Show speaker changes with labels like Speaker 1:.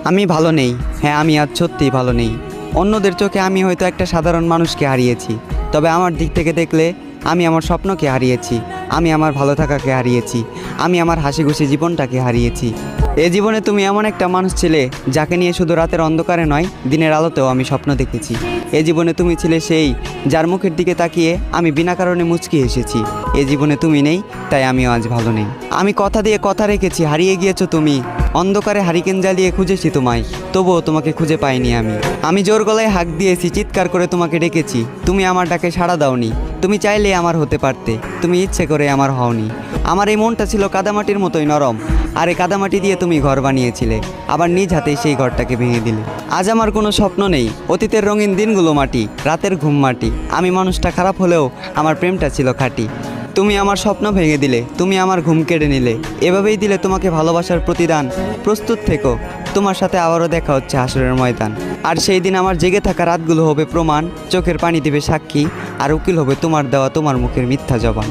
Speaker 1: আমি ভালো নেই। হ্যাঁ, আমি আজ সত্যিই ভালো নেই। অন্যদের চোখে আমি হয়তো একটা সাধারণ মানুষকে হারিয়েছি, তবে আমার দিক থেকে দেখলে আমি আমার স্বপ্নকে হারিয়েছি, আমি আমার ভালো থাকাকে হারিয়েছি, আমি আমার হাসি খুশি জীবনটাকে হারিয়েছি। এ জীবনে তুমি এমন একটা মানুষ ছিলে যাকে নিয়ে শুধু রাতের অন্ধকারে নয়, দিনের আলোতেও আমি স্বপ্ন দেখেছি। এ জীবনে তুমি ছিলে সেই যার মুখের দিকে তাকিয়ে আমি বিনা কারণে মুচকি এসেছি। এ জীবনে তুমি নেই, তাই আমিও আজ ভালো নেই। আমি কথা দিয়ে কথা রেখেছি, হারিয়ে গিয়েছো তুমি। অন্ধকারে হারিকেন জ্বালিয়ে খুঁজেছি তোমায়, তবুও তোমাকে খুঁজে পাইনি আমি জোর গলায় হাঁক দিয়েছি, চিৎকার করে তোমাকে ডেকেছি, তুমি আমার ডাকে সাড়া দাওনি। তুমি চাইলে আমার হতে পারতে, তুমি ইচ্ছে করে আমার হওনি। আমার এই মনটা ছিল কাদামাটির মতোই নরম, আর এই কাদামাটি দিয়ে তুমি ঘর বানিয়েছিলে, আবার নিজ হাতেই সেই ঘরটাকে ভেঙে দিলে। আজ আমার কোনো স্বপ্ন নেই, অতীতের রঙিন দিনগুলো মাটি, রাতের ঘুম মাটি। আমি মানুষটা খারাপ হলেও আমার প্রেমটা ছিল খাঁটি। তুমি আমার স্বপ্ন ভেঙে দিলে, তুমি আমার ঘুম কেড়ে নিলে, এভাবেই দিলে তোমাকে ভালোবাসার প্রতিদান। প্রস্তুত থেকো, তোমার সাথে আবারও দেখা হচ্ছে হাসরের ময়দান। আর সেই দিন আমার জেগে থাকা রাতগুলো হবে প্রমাণ, চোখের পানি দেবে সাক্ষী, আর উকিল হবে তোমার দেওয়া তোমার মুখের মিথ্যা জবান।